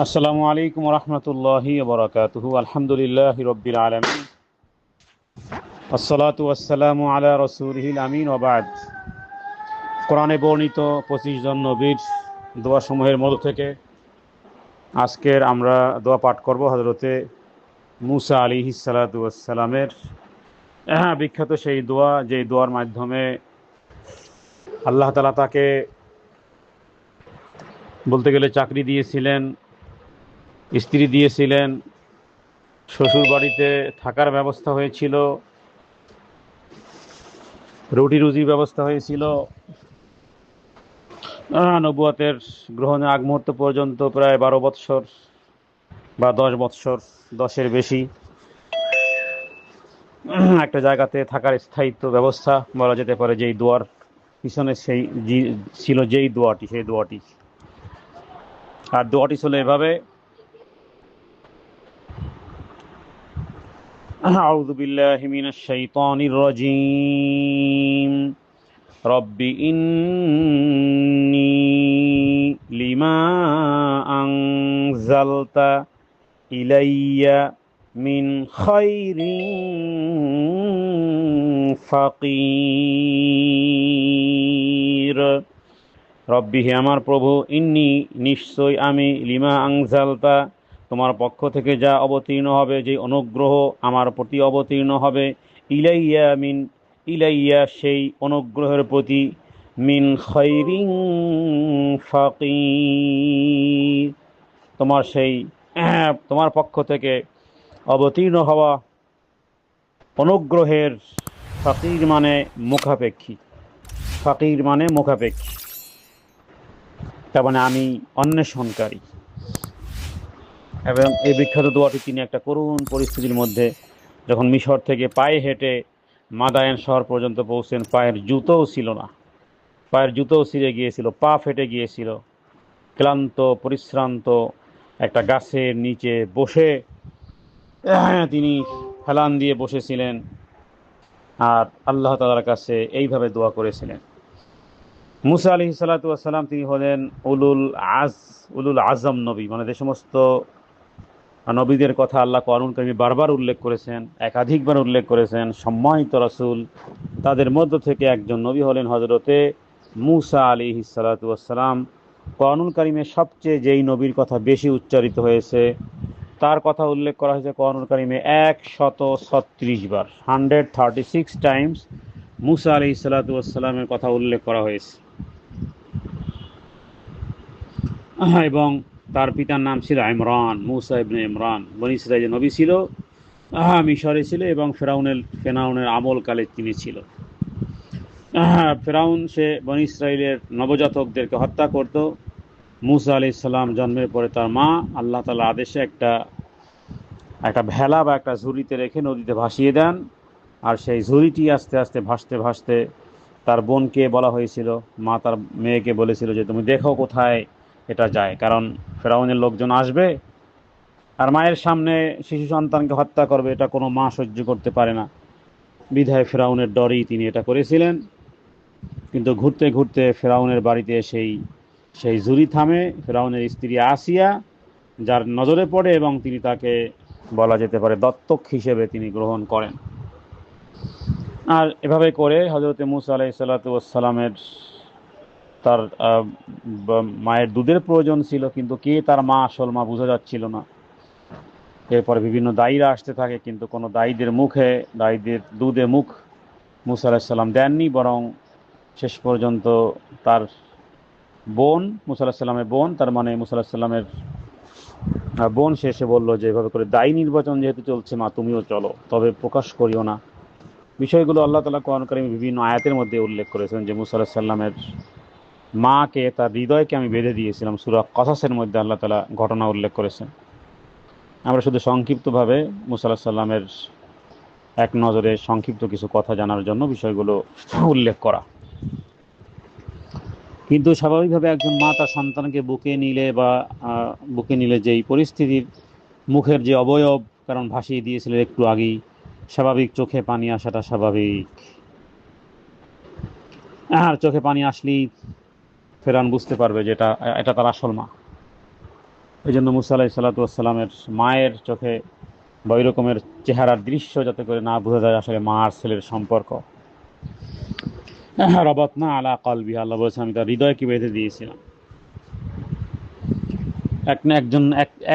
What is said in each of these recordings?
আসসালামু আলাইকুম রহমতুল্লাহি ওবরাকাতুহু। আলহামদুলিল্লাহি রব্বিল আলামিন, আসসালাতু ওয়াসসালামু আলা রাসূলিহিল আমিন ওয়া বা'দ। কোরআনে বর্ণিত 25 জন নবীর দোয়া সমূহের মধ্য থেকে আজকের আমরা দোয়া পাঠ করব হযরতে মুসা আলাইহিস সালাতু ওয়াস সালামের বিখ্যাত সেই দোয়া, যে দোয়ার মাধ্যমে আল্লাহ তাআলা তাকে বলতে গেলে চাকরি দিয়েছিলেন, স্ত্রী দিয়েছিলেন, শ্বশুর বাড়িতে থাকার ব্যবস্থা হয়েছিল, রুটি রুজির ব্যবস্থা হয়েছিল। নবুয়তের গ্রহণের আগ মুহূর্ত পর্যন্ত প্রায় 12 বৎসর বা 10 বৎসর, 10-এর বেশি একটা জায়গাতে থাকার স্থায়িত্ব ব্যবস্থা বলা যেতে পারে। যেই দোয়ার পিছনে ছিল যেই দোয়াটি, সেই দোয়াটি, আর দোয়াটি ছিল এভাবে: আউযু বিল্লাহি মিনাশ শাইতানির রাজীম, রব্বি ইন্নী লিমা আনজালতা ইলাইয়া মিন খাইরিন ফাকির। রব্বি, হে আমার প্রভু, ইন্নী নিশ্চয় আমি, লিমা আনজালতা তোমার পক্ষ থেকে যা অবতীর্ণ হবে, যে অনুগ্রহ আমার প্রতি অবতীর্ণ হবে, ইলাইয়া সেই অনুগ্রহের প্রতি, মিন খাইরিন ফাকির তোমার পক্ষ থেকে অবতীর্ণ হওয়া অনুগ্রহের, ফাকির মানে মুখাপেক্ষী, তার মানে আমি অন্বেষণকারী। এবং এই বিখ্যাত দোয়াটি তিনি একটা করুণ পরিস্থিতির মধ্যে, যখন মিশর থেকে পায়ে হেঁটে মাদায়েন শহর পর্যন্ত পৌঁছেন, পায়ের জুতোও ছিল না, পায়ের জুতোও ছিঁড়ে গিয়েছিল, পা ফেটে গিয়েছিল, ক্লান্ত পরিশ্রান্ত একটা গাছের নিচে বসে তিনি হেলান দিয়ে বসেছিলেন আর আল্লাহ তাআলার কাছে এইভাবে দোয়া করেছিলেন। মুসা আলাইহিস সালাতু ওয়াস সালাম তিনি হলেন উলুল আজম নবী, মানে যে সমস্ত নবীদের কথা আল্লাহ কোরআনুল কারীমে বারবার উল্লেখ করেছেন, একাধিকবার উল্লেখ করেছেন, সম্মানিত রাসূল, তাদের মধ্য থেকে একজন নবী হলেন হযরতে মুসা আলাইহিস সালাতু ওয়াস সালাম। কোরআনুল কারীমে সবচেয়ে যেই নবীর কথা বেশি উচ্চারিত হয়েছে, তার কথা উল্লেখ করা হয়েছে কোরআনুল কারীমে 136 বার, 136 টাইমস মুসা আলাইহিস সালাতু ওয়াস সালামের কথা উল্লেখ করা হয়েছে। এবং তার পিতার নাম ছিল ইমরান, মুসা ইবনে ইমরান। বনী ইসরাইলের নবী ছিল, মিশরে ছিল, এবং ফেরাউনের আমলকালে তিনি ছিল। ফেরাউন সে বনী ইসরাইলের নবজাতকদেরকে হত্যা করত। মুসা আলাইহিস সালাম জন্মের পরে তার মা আল্লাহ তাআলার আদেশে একটা ভেলা বা একটা ঝুড়িতে রেখে নদীতে ভাসিয়ে দেন। আর সেই ঝুড়িটি আস্তে আস্তে ভাসতে ভাসতে তার বোনকে বলা হয়েছিল, মা তার মেয়েকে বলেছিল যে তুমি দেখো কোথায় এটা যায়, কারণ ফেরাউনের লোকজন আসবে আর মায়ের সামনে শিশু সন্তানকে হত্যা করবে, এটা কোনো মা সহ্য করতে পারে না। বিধায় ফেরাউনের ডরেই তিনি এটা করেছিলেন। কিন্তু ঘুরতে ঘুরতে ফেরাউনের বাড়িতে সেই ঝুড়ি থামে। ফেরাউনের স্ত্রী আসিয়া যার নজরে পড়ে, এবং তিনি তাকে বলা যেতে পারে দত্তক হিসেবে তিনি গ্রহণ করেন। আর এভাবে করে হযরতে মুসা আলাইহিস সালাতু ওয়াস সালামের তার মায়ের দুধের প্রয়োজন ছিল, কিন্তু কে তার মা, আসল মা বোঝা যাচ্ছিল না। এরপরে বিভিন্ন দায়ীরা আসতে থাকে, কিন্তু কোনো দায়ীদের দুধে মুখ মুসা আলাইহিস সালাম দেননি, বরং শেষ পর্যন্ত তার বোন, মুসা আলাইহিস সালামের বোন, তার মানে মুসা আলাইহিস সালামের বোন, সে এসে বলল যে এভাবে করে দায়ী নির্বাচন যেহেতু চলছে, মা তুমিও চলো, তবে প্রকাশ করিও না। বিষয়গুলো আল্লাহ তাআলা কোরআন কারীমে বিভিন্ন আয়াতের মধ্যে উল্লেখ করেছেন, যে মুসা আলাইহিস সালামের মাকে, তার হৃদয়কে আমি বেঁধে দিয়েছিলাম। সূরা কসাসের মধ্যে আল্লাহ তাআলা ঘটনা উল্লেখ করেছেন। আমরা শুধু সংক্ষিপ্তভাবে মুসা আলাইহিস সালামের এক নজরে সংক্ষিপ্ত কিছু কথা জানার জন্য বিষয়গুলো উল্লেখ করা। কিন্তু স্বাভাবিকভাবে একজন মা তার সন্তানকে বুকে নিলে যেই পরিস্থিতির, মুখের যে অবয়ব, কারণ ভাসিয়ে দিয়েছিলেন একটু আগেই, স্বাভাবিক চোখে পানি আসাটা স্বাভাবিক। আর চোখে পানি আসলেই ফেরাউন বুঝতে পারবে যে এটা তার আসল মা। এই জন্য মুসা আলাইহিস সালাতু ওয়াস সালামের মায়ের চোখে বা ওই রকমের চেহারার দৃশ্য যাতে করে না বোঝা যায় আসলে মা আর ছেলের সম্পর্ক। রবাতনা আলা কলবি, আল্লাহ বলেছেন আমি তার হৃদয়কে বেঁধে দিয়েছিলাম।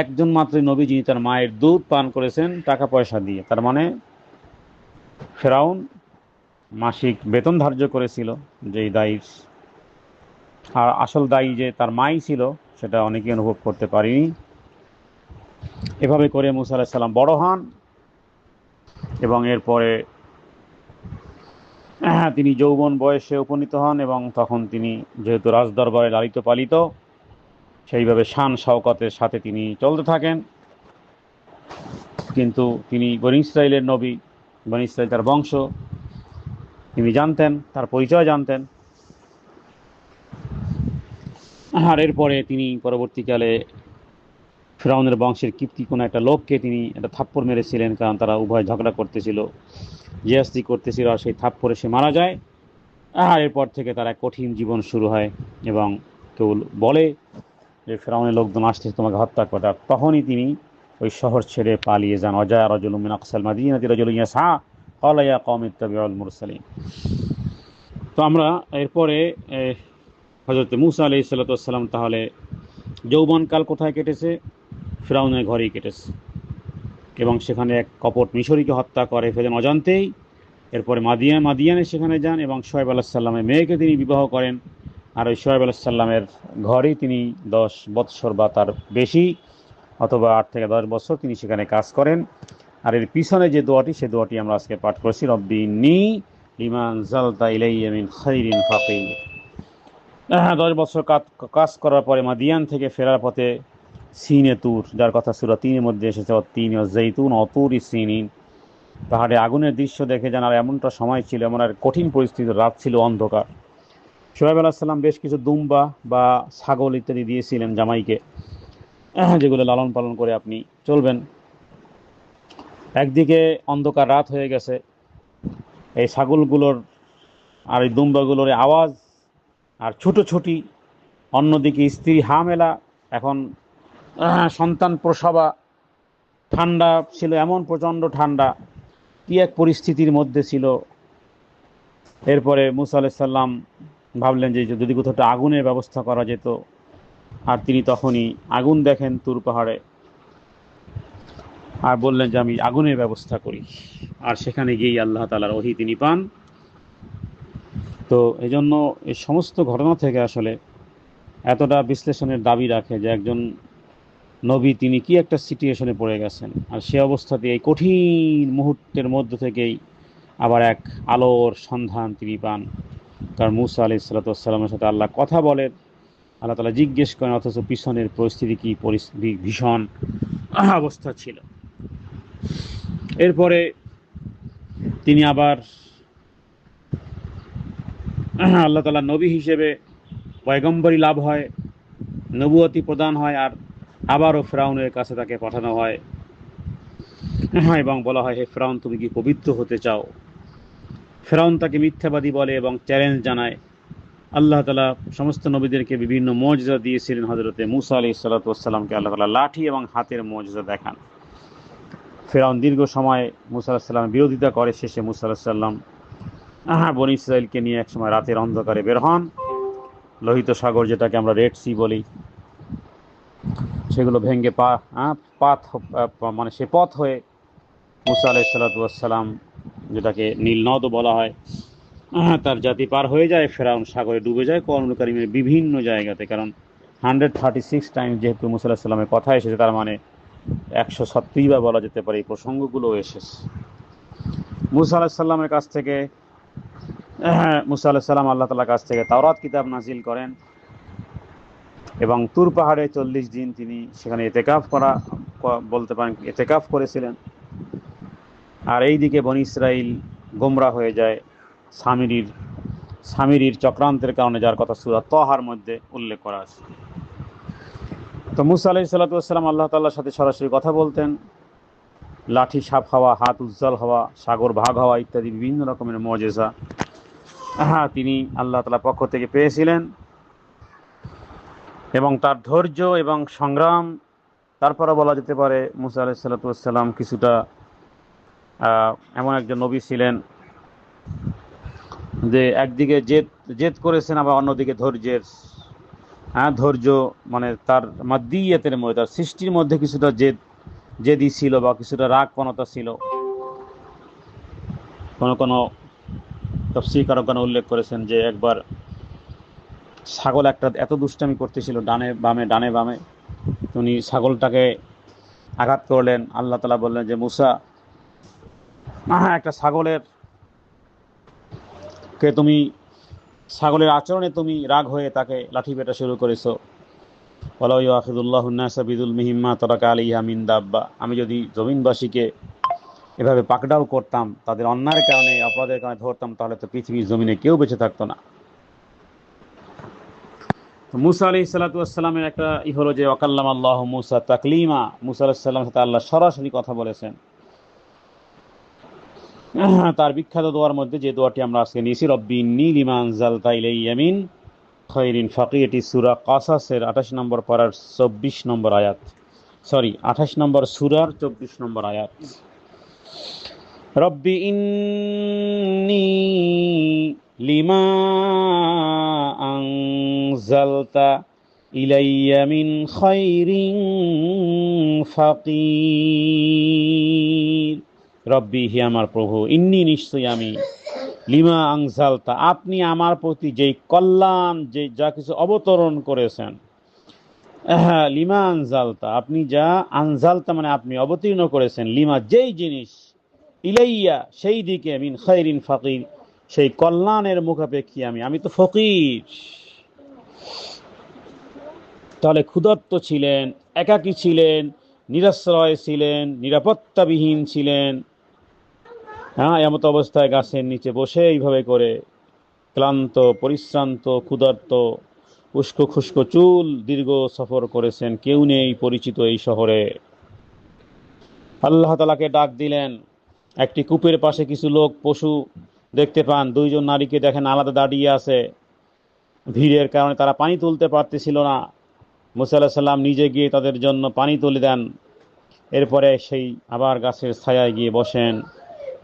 একজন মাত্রই নবী যিনি তার মায়ের দুধ পান করেছেন টাকা পয়সা দিয়ে, তার মানে ফেরাউন মাসিক বেতন ধার্য করেছিল যেই দায়ী, আর আসল দায়ী যে তার মাই ছিল সেটা অনেকে অনুভব করতে পারেনি। এভাবে করে মুসা আলাইহিস সালাম বড় হন এবং এরপরে তিনি যৌবন বয়সে উপনীত হন এবং তখন তিনি যেহেতু রাজদরবারে লালিত পালিত, সেইভাবে শান শওকতের সাথে তিনি চলতে থাকেন। কিন্তু তিনি বনী ইসরাইলের নবী, বনী ইসরাইল তার বংশ, তিনি জানতেন, তার পরিচয় জানতেন। আর এরপরে তিনি পরবর্তীকালে ফিরআউনের বংশের কিপ্তি কোনো একটা লোককে তিনি একটা থাপ্পড় মেরেছিলেন, কারণ তারা উভয় ঝগড়া করতেছিল, জিয়াস্তি করতেছিল, আর সেই থাপ্পড়ে সে মারা যায়। আর এরপর থেকে তার এক কঠিন জীবন শুরু হয় এবং কেউ বলে যে ফিরআউনের লোকজন আসছে তোমাকে হত্যা করে, তখনই তিনি ওই শহর ছেড়ে পালিয়ে যান। অজা রাজুলুম মিন আকসাল মাদিনাতি রাজুলুন ইয়াসআ ক্বালা ইয়া কওমি ইত্তাবিউল মুরসালিন। তো আমরা এরপরে হযরত মূসা আলাইহিস সালাতু ওয়াস সালাম তাহলে যৌবনকাল কোথায় কেটেছে? ফিরআউনের ঘরেই কেটেছে, এবং সেখানে এক কপট মিশরীকে হত্যা করে ফেলেন অজান্তেই। এরপরে মাদিয়ানে সেখানে যান এবং শোয়েব আলাইহিস সালামের মেয়েকে তিনি বিবাহ করেন। আর ওই শোয়েব আলাইহিস সালামের ঘরেই তিনি 10 বৎসর বা তার বেশি অথবা 8 থেকে 10 বছর তিনি সেখানে কাজ করেন। আর এর পিছনে যে দোয়াটি, সে দোয়াটি আমরা আজকে পাঠ করেছি, রব্বি ইন্নী লিমা আনজালতা ইলাইয়া মিন খাইরিন ফাকির। 10 বছর কাজ করার পরে মাদিয়ান থেকে ফেরার পথে সিনে তুর, যার কথা সূরা 3-এর মধ্যে এসেছে, তিন জাইতুন অতুরি সিনিন, পাহাড়ে আগুনের দৃশ্য দেখে যান। আর এমনটা সময় ছিল, এমন আর কঠিন পরিস্থিতি, রাত ছিল, অন্ধকার। শোয়েব আলাইহিস সালাম বেশ কিছু দুম্বা বা ছাগল ইত্যাদি দিয়েছিলেন জামাইকে, যেগুলো লালন পালন করে আপনি চলবেন। একদিকে অন্ধকার রাত হয়ে গেছে, এই ছাগলগুলোর আর এই দুম্বাগুলোর আওয়াজ আর ছুটোছুটি, অন্যদিকে স্ত্রী হামেলা, এখন সন্তান প্রসবা, ঠান্ডা ছিল, এমন প্রচণ্ড ঠান্ডা, কি এক পরিস্থিতির মধ্যে ছিল। এরপরে মূসা আলাইহিস সালাম ভাবলেন যে যদি কোথাও একটা আগুনের ব্যবস্থা করা যেত, আর তিনি তখনই আগুন দেখেন তুর পাহাড়ে, আর বললেন যে আমি আগুনের ব্যবস্থা করি। আর সেখানে গিয়েই আল্লাহ তাআলার ওহী তিনি পান। তো এই জন্য এই সমস্ত ঘটনা থেকে আসলে এতটা বিশ্লেষণের দাবি রাখে যে একজন নবী তিনি কি একটা সিচুয়েশনে পড়ে গেছেন, আর সে অবস্থাতে এই কঠিন মুহূর্তের মধ্য থেকেই আবার এক আলোর সন্ধান তিনি পান। কারণ মূসা আলাইহিস সালাতু ওয়াস সালামের সাথে আল্লাহ কথা বলেন, আল্লাহ তাআলা জিজ্ঞেস করেন, অথচ পিছনের পরিস্থিতি কি, পরিস্থিতি ভীষণ অবস্থা ছিল। এরপরে তিনি আবার আল্লাহ তাআলা নবী হিসেবে পয়গম্বরী লাভ হয়, নবুয়তি প্রদান হয়, আর আবারও ফিরআউনের কাছে তাকে পাঠানো হয় এবং বলা হয়, হে ফিরআউন তুমি কি পবিত্র হতে চাও? ফিরআউন তাকে মিথ্যাবাদী বলে এবং চ্যালেঞ্জ জানায়। আল্লাহ তাআলা সমস্ত নবীদেরকে বিভিন্ন মুজিজা দিয়েছিলেন। হযরতে মূসা আলাইহিস সালাতু ওয়াস সালামকে আল্লাহ তাআলা লাঠি এবং হাতের মুজিজা দেখান। ফিরআউন দীর্ঘ সময় মূসা আলাইহিস সালামের বিরোধিতা করে, শেষে মূসা আলাইহিস সালাম বনী ইসরাইলকে নিয়ে একসময় রাতের অন্ধকারে বের হন। লোহিত সাগর, যেটাকে আমরা রেড সি বলি, সেগুলো ভেঙে মানে সে পথ হয়ে মূসা আলাইহিস সালাতু ওয়াস সালাম, যেটাকে নীল নদও বলা হয়, তার জাতি পার হয়ে যায়। ফেরাউন সাগরে ডুবে যায় কোরআনুল কারীমের বিভিন্ন জায়গাতে, কারণ 136 টাইমস যেহেতু মূসা আলাইহিস সালামের কথা এসেছে, তার মানে 136 বার বলা যেতে পারে এই প্রসঙ্গগুলো এসেছে। মূসা আলাইহিস সালামের কাছ থেকে মূসা আলাইহিস সালাম আল্লাহ তাআলার কাছ থেকে তাওরাত কিতাব নাজিল করেন এবং তুর পাহাড়ে 40 দিন তিনি সেখানে বলতে পারেন ইতিকাফ করেছিলেন। আর এইদিকে বনী ইসরাইল গোমরা হয়ে যায় সামিরির চক্রান্তের কারণে, যার কথা সূরা তাহার মধ্যে উল্লেখ করা আছে। তো মূসা আলাইহিস সালাতু ওয়াস সালাম আল্লাহ তাআলার সাথে সরাসরি কথা বলতেন। লাঠি সাপ হওয়া, হাত উজ্জ্বল হওয়া, সাগর ভাগ হওয়া ইত্যাদি বিভিন্ন রকমের মুজিজা তিনি আল্লাহ তাআলার পক্ষ থেকে পেয়েছিলেন। এবং তার ধৈর্য এবং সংগ্রাম তারপরে বলা যেতে পারে মুসা আলাইহিস সালাতু ওয়াস সালাম কিছুটা এমন একজন নবী ছিলেন যে একদিকে জেদ জেদ করেছেন, আবার অন্যদিকে ধৈর্য, মানে তার মাদ্দিয়াতের মধ্যে, তার সৃষ্টির মধ্যে কিছুটা জেদি ছিল বা কিছুটা রাগপনতা ছিল। কোন কোন তাফসীরকারগণ উল্লেখ করেছেন যে একবার ছাগল একটা এত দুষ্টামি করতেছিল ডানে বামে, উনি ছাগলটাকে আঘাত করলেন। আল্লাহ তাআলা বললেন যে মুসা, একটা ছাগলের আচরণে তুমি রাগ হয়ে তাকে লাঠি পেটা শুরু করেছো। ওয়ালাউ ইউআখিযুল্লাহু আন-নাসা বিযুলমিহিম মা তারাকা আলাইহা মিন দাব্বা, আমি যদি জমিনবাসীকে এভাবে পাকড়াও করতাম, তাদের অন্যায়ের কারণে, অপরাধের কারণে ধরতাম, তাহলে তো পৃথিবীর জমিনে কেউ বেঁচে থাকতো না। তো মুসা আলাইহিস সালাতু ওয়াস সালামের একটা হলো যে ওয়াকাল্লাম আল্লাহু মুসা তাকলিমা, মুসা আলাইহিস সালামের সাথে আল্লাহ সরাসরি কথা বলেছেন। তার বিখ্যাত দোয়ার মধ্যে যে দোয়াটি আমরা আজকে নিয়েছি, রব্বি ইন্নী লিমা আনজালতা ইলাইয়া মিন খায়রিন ফাকিহ, এটি সূরা কাসাসের 28 নম্বর পারার 24 নম্বর আয়াত, 28 নম্বর সূরার 24 নম্বর আয়াত। রব্বি ইন্নী লিমা আনজালতা ইলাইয়া মিন খায়রিন ফাকির, রব্বি, হে আমার প্রভু, ইন্নী, নিশ্চয়ই আমি, লিমা আনজালতা, আপনি আমার প্রতি যেই কল্যাণ, যে যা কিছু অবতরণ করেছেন, লিমা আনজালতা, আপনি যা, আনজালতা মানে আপনি অবতীর্ণ করেছেন, লিমা যেই জিনিস, ইলাইয়া সেই দিকে, মিন খায়রিন ফাকির সেই কল্যাণের মুখাপেক্ষী আমি তো ফকির। তাহলে ক্ষুধার্ত ছিলেন, একাকী ছিলেন, নিরাশ্রয় ছিলেন, নিরাপত্তাবিহীন ছিলেন। এমত অবস্থায় গাছের নিচে বসে এইভাবে করে ক্লান্ত, পরিশ্রান্ত, ক্ষুধার্ত, উস্কো খুস্কো চুল, দীর্ঘ সফর করেছেন, কেউ নেই পরিচিত এই শহরে। আল্লাহ তাআলাকে ডাক দিলেন। একটি কূপের পাশে কিছু লোক পশু দেখতে পান, দুইজন নারীকে দেখেন আলাদা দাঁড়িয়ে আছে। ভিড়ের কারণে তারা পানি তুলতে পারতেছিল না। মুসা আলাইহিস সালাম নিজে গিয়ে তাদের জন্য পানি তুলে দেন। এরপরে সেই আবার গাছের ছায়ায় গিয়ে বসেন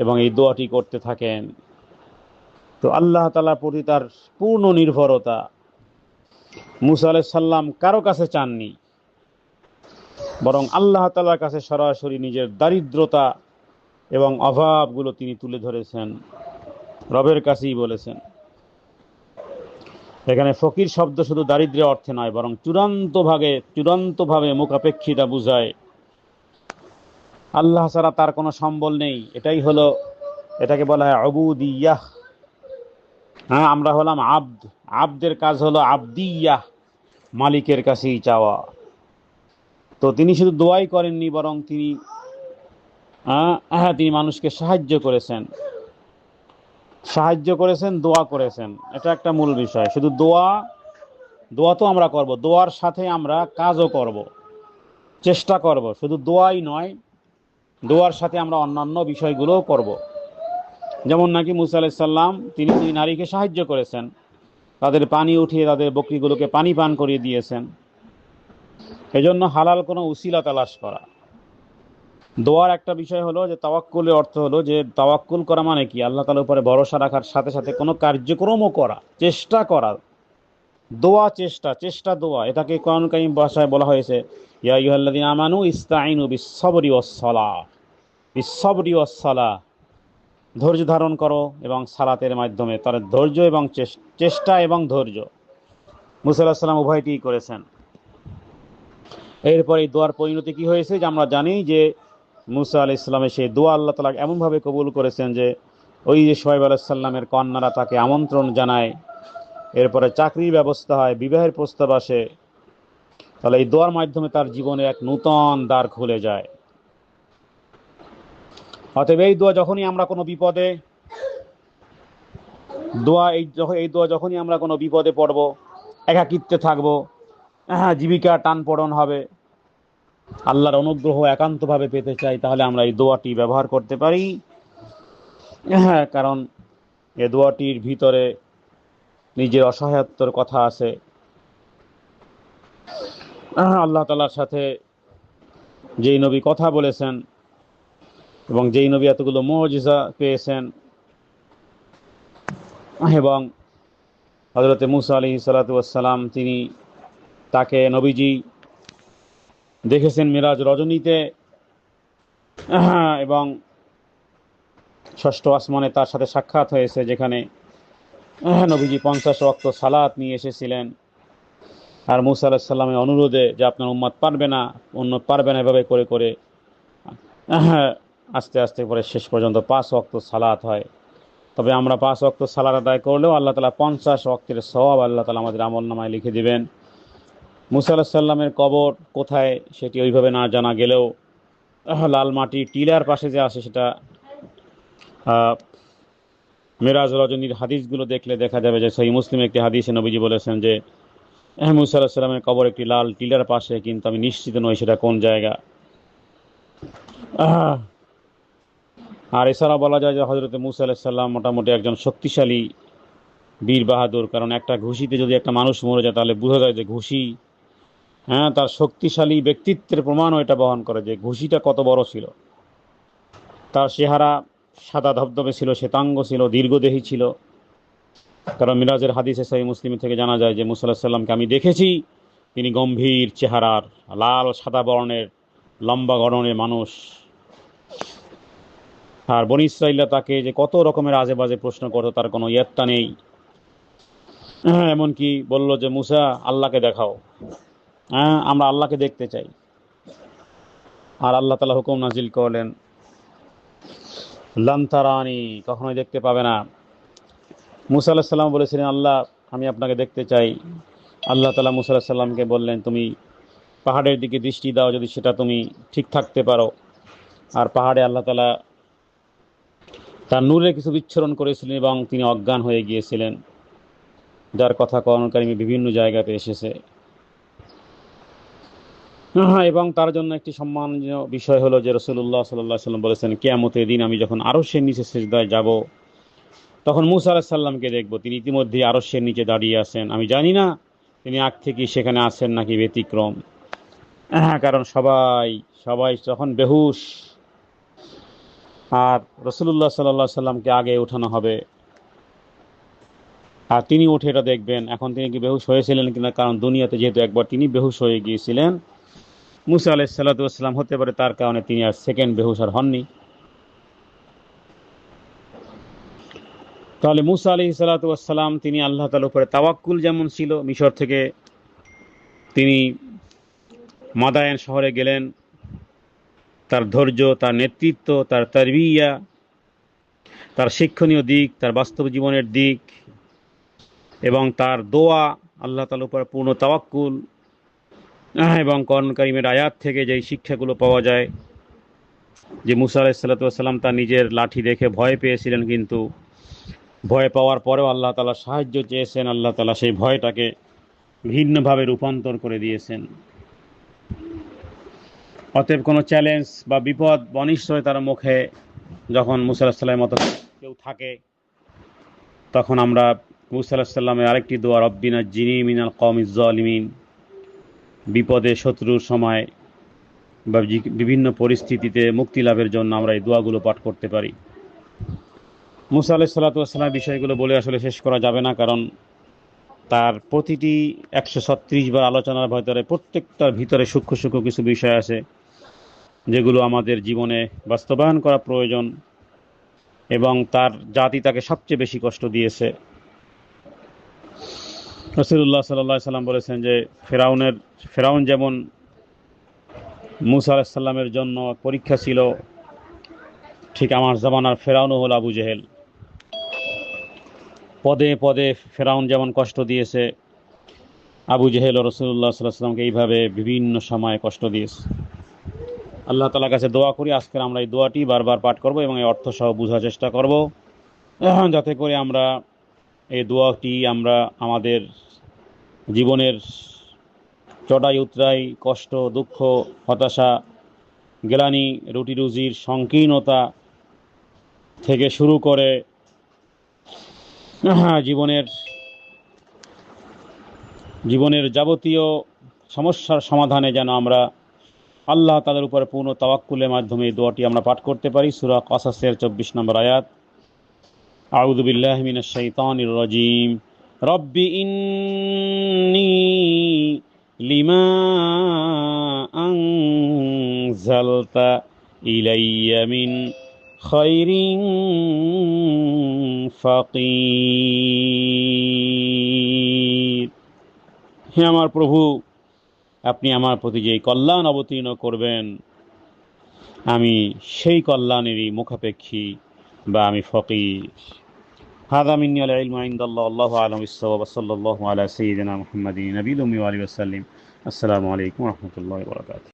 এবং এই দোয়াটি করতে থাকেন। তো আল্লাহ তাআলার প্রতি তার পূর্ণ নির্ভরতা। মুসা আলাইহিস সালাম কারো কাছে চাননি, বরং আল্লাহ তাআলার কাছে সরাসরি নিজের দারিদ্রতা এবং অভাবগুলো তিনি তুলে ধরেছেন, রবের কাছেই বলেছেন। এখানে ফকির শব্দ শুধু দারিদ্র্যের অর্থে নয়, বরং চূড়ান্তভাবে মুখাপেক্ষিতা বুঝায়। আল্লাহ ছাড়া তার কোনো সম্বল নেই, এটাকে বলা হয় উবুদিয়াহ। আমরা হলাম আব্দ, আব্দের কাজ হলো আবদিয়াহ, মালিকের কাছেই চাওয়া। তো তিনি শুধু দোয়াই করেননি, বরং তিনি মানুষকে সাহায্য করেছেন, দোয়া করেছেন। এটা একটা মূল বিষয়। শুধু দোয়া তো আমরা করব, দোয়ার সাথে আমরা কাজও করব, চেষ্টা করব। শুধু দোয়াই নয়, দোয়ার সাথে আমরা অন্যান্য বিষয়গুলোও করব। যেমন নাকি মুসা আলাইহিস সালাম তিনি দুই নারীকে সাহায্য করেছেন, তাদের পানি উঠিয়ে তাদের বকরিগুলোকে পানি পান করিয়ে দিয়েছেন। এজন্য হালাল কোনো উসিলা তালাশ করা। দোয়ার একটা বিষয় হলো যে তাওয়াক্কুলের অর্থ হলো যে তাওয়াক্কুল করা মানে কি, আল্লাহ তাআলার উপরে ভরসা রাখার সাথে সাথে কোনো কার্যক্রমও করা, চেষ্টা করা। চেষ্টা দোয়া, এটাকে কোরআন কারীম ভাষায় বলা হয়েছে ইয়া আইয়ুহাল্লাযীনা আমানু ইসতাঈনু বিস-সাবরি ওয়াস-সালাহ, ধৈর্য ধারণ করো এবং সালাতের মাধ্যমে, তার ধৈর্য এবং চেষ্টা এবং ধৈর্য। মুসা আলাইহিস সালাম উভয়টিই করেছেন। এরপর এই দোয়ার পরিণতি কি হয়েছে যে আমরা জানি যে মুসা আলাইহিস সালামের সেই দোয়া আল্লাহ তাআলা এমনভাবে কবুল করেছেন যে ওই যে শুআয়ব আলাইহিস সালামের কন্যারা তাকে আমন্ত্রণ জানায়, এরপরে চাকরির ব্যবস্থা হয়, বিবাহের প্রস্তাব আসে। তাহলে এই দোয়ার মাধ্যমে তার জীবনে এক নূতন দ্বার খুলে যায়। অতএব এই দোয়া যখনই আমরা কোনো বিপদে, যখনই আমরা কোনো বিপদে পড়ব, একাকিত্বে থাকবো, জীবিকা টানপোড়েন হবে, আল্লাহর অনুগ্রহ একান্তভাবে পেতে চাই, তাহলে আমরা এই দোয়াটি ব্যবহার করতে পারি। কারণ এই দোয়াটির ভিতরে নিজের অসহায়ত্বের কথা আছে, আল্লাহ তাআলার সাথে যেই নবী কথা বলেছেন এবং যেই নবী এতগুলো মুজিজা পেয়েছেন, এবং হযরত মুসা আলাইহিস সালাতু ওয়াস সালাম তাকে নবীজি দেখেছেন মিরাজ রজনীতে, এবং ষষ্ঠ আসমানে তার সাথে সাক্ষাৎ হয়েছে, যেখানে নবীজি 50 ওয়াক্ত সালাত নিয়ে এসেছিলেন। আর মুসা আলাইহিস সালামের অনুরোধে যে আপনার উম্মত পারবে না, এভাবে করে করে আস্তে আস্তে করে শেষ পর্যন্ত 5 ওয়াক্ত সালাত হয়। তবে আমরা 5 ওয়াক্ত সালাত আদায় করলেও আল্লাহ তাআলা 50 ওয়াক্তের সওয়াব আল্লাহ তাআলা আমাদের আমলনামায় লিখে দিবেন। মুসা আলাইহিস সালামের কবর কোথায় সেটি ওইভাবে না জানা গেলেও লাল মাটির টিলার পাশে যে আছে, সেটা মিরাজ রজনীর হাদিসগুলো দেখলে দেখা যাবে যে সহিহ মুসলিমে একটি হাদিসে নবীজি বলেছেন যে মুসা আলাইহিস সালামের কবর একটি লাল টিলার পাশে, কিন্তু আমি নিশ্চিত নই সেটা কোন জায়গা। আর এছাড়া বলা যায় যে হযরত মুসা আলাইহিস সালাম মোটামুটি একজন শক্তিশালী বীর বাহাদুর, কারণ একটা ঘুষিতে যদি একটা মানুষ মরে যায় তাহলে বোঝা যায় যে ঘুষি তার শক্তিশালী ব্যক্তিত্বের প্রমাণও এটা বহন করে যে ঘুষিটা কত বড় ছিল। তার চেহারা সাদা ধবধবে ছিল, শ্বেতাঙ্গ ছিল, দীর্ঘদেহী ছিল। কারণ মিরাজের হাদিসে সহিহ মুসলিম থেকে জানা যায় যে মুসা আলাইহিস সালামকে আমি দেখেছি, তিনি গম্ভীর চেহারার, লাল সাদা বর্ণের, লম্বা গড়নের মানুষ। আর বনী ইসরাঈলরা তাকে যে কত রকমের আজে বাজে প্রশ্ন করতো তার কোনো ইয়ত্তা নেই। এমনকি বলল যে মুসা আল্লাহকে দেখাও, আমরা আল্লাহকে দেখতে চাই। আর আল্লাহ তাআলা হুকুম নাজিল করলেন, লান তারানি, কখনোই দেখতে পাবে না। মুসা আলাইহিস সালাম বলেছিলেন, আল্লাহ আমি আপনাকে দেখতে চাই। আল্লাহ তাআলা মুসা আলাইহিস সালামকে বললেন, তুমি পাহাড়ের দিকে দৃষ্টি দাও, যদি সেটা তুমি ঠিক থাকতে পারো। আর পাহাড়ে আল্লাহ তাআলা তার নূরের কিছু বিচ্ছুরণ করেছিলেন এবং তিনি অজ্ঞান হয়ে গিয়েছিলেন, যার কথা কোরআন কারীমে বিভিন্ন জায়গাতে এসেছে। এবং তার জন্য একটি সম্মানীয় বিষয় হলো যে রাসূলুল্লাহ সাল্লাল্লাহু আলাইহি ওয়াসাল্লাম বলেছেন, কিয়ামতের দিন আমি যখন আরশের নিচে সিজদায় যাব, তখন মুসা আলাইহিস সালামকে দেখব, তিনি ইতিমধ্যে আরশের নিচে দাঁড়িয়ে আছেন। আমি জানি না তিনি আগ থেকে সেখানে আছেন নাকি ব্যতিক্রম। কারণ সবাই সবাই তখন বেহুশ, আর রাসূলুল্লাহ সাল্লাল্লাহু আলাইহি সাল্লামকে আগে ওঠানো হবে, আর তিনি উঠে এটা দেখবেন এখন তিনি কি বেহুশ হয়েছিলেন কিনা। কারণ দুনিয়াতে যেহেতু একবার তিনি বেহুশ হয়ে গিয়েছিলেন, মুসা আলাইহিস সালাতু ওয়াস সালাম হতে পারে তার কারণে তিনি আর সেকেন্ড বেহুশ আর হননি। তাহলে মুসা আলাইহিস সালাতু ওয়াস সালাম তিনি আল্লাহ তাআলার উপরে তাওয়াক্কুল যেমন ছিল, মিশর থেকে তিনি মাদায়েন শহরে গেলেন, তার ধৈর্য, তার নেতৃত্ব, তার তারবিয়া, তার শিক্ষণীয় দিক, তার বাস্তব জীবনের দিক এবং তার দোয়া, আল্লাহ তাআলার উপর পূর্ণ তাওয়াক্কুল, এবং কোরআন কারীমের আয়াত থেকে যেই শিক্ষাগুলো পাওয়া যায় যে মুসা আলাইহিস সালাতু ওয়াস সালাম তার নিজের লাঠি দেখে ভয় পেয়েছিলেন, কিন্তু ভয় পাওয়ার পরেও আল্লাহ তাআলা সাহায্য চেয়েছেন, আল্লাহ তাআলা সেই ভয়টাকে ভিন্নভাবে রূপান্তর করে দিয়েছেন। অতএব কোনো চ্যালেঞ্জ বা বিপদ অনিশ্চয় তার মুখে যখন মুসা আলাইহিস সালামের মতো কেউ থাকে, তখন আমরা মুসা আলাইহিস সালামের আরেকটি দোয়া, রব্বি নাজ্জিনি মিনাল কওমিজ জালিমিন, বিপদে শত্রুর সময় বা বিভিন্ন পরিস্থিতিতে মুক্তি লাভের জন্য আমরা এই দোয়াগুলো পাঠ করতে পারি। মুসা আলাইহিস সালাতু ওয়াস সালামের বিষয়গুলো বলে আসলে শেষ করা যাবে না, কারণ তার প্রতিটি 136 বার আলোচনার প্রত্যেকটার ভিতরে সূক্ষ্ম সূক্ষ্ম কিছু বিষয় আছে যেগুলো আমাদের জীবনে বাস্তবায়ন করা প্রয়োজন, এবং তার জাতি তাকে সবচেয়ে বেশি কষ্ট দিয়েছে। রাসূলুল্লাহ সাল্লাল্লাহু আলাইহি সাল্লাম বলেছেন যে ফেরাউন যেমন মুসা আলাইহিস সালামের জন্য পরীক্ষা ছিল, ঠিক আমার জামানার ফেরাউনও হল আবু জেহেল। পদে পদে ফেরাউন যেমন কষ্ট দিয়েছে, আবু জেহেল ও রাসূলুল্লাহ সাল্লাল্লাহু আলাইহি সাল্লামকে এইভাবে বিভিন্ন সময় কষ্ট দিয়েছে। আল্লাহ তাআলার কাছে দোয়া করি আজকে আমরা এই দোয়াটি বারবার পাঠ করব এবং এই অর্থ সহ বোঝার চেষ্টা করব, যাতে করে আমরা এই দোয়াটি আমরা আমাদের জীবনের চড়াই উতরাই, কষ্ট, দুঃখ, হতাশা, গ্লানি, রুটি রুজির সংকীর্ণতা থেকে শুরু করে জীবনের যাবতীয় সমস্যার সমাধানে যেন আমরা আল্লাহ তাদের উপরে পূর্ণ তাওয়াক্কুলের মাধ্যমে এই দোয়াটি আমরা পাঠ করতে পারি। সূরা কসাসের 24 নম্বর আয়াত। আউযু বিল্লাহি মিনাশ শাইতানির রাজীম। রব্বি ইন্নী লিমা আনজালতা ইলাইয়া মিন খায়রিন ফাকির। হে আমার প্রভু, আপনি আমার প্রতি যে কল্যাণ অবতীর্ণ করবেন, আমি সেই কল্যাণেরই মুখাপেক্ষী বা আমি ফকির। হাদা মিন্নি আল ইলমু ইনদাল্লাহ, আল্লাহু আ'লামু বিস-সাওয়াব। সাল্লাল্লাহু আলা সাইয়্যিদিনা মুহাম্মাদিন নবিয়্যিল উম্মি ওয়া আলিহি ওয়া সাল্লাম। আসসালামু আলাইকুম ওয়া রাহমাতুল্লাহি ওয়া বারাকাতুহু।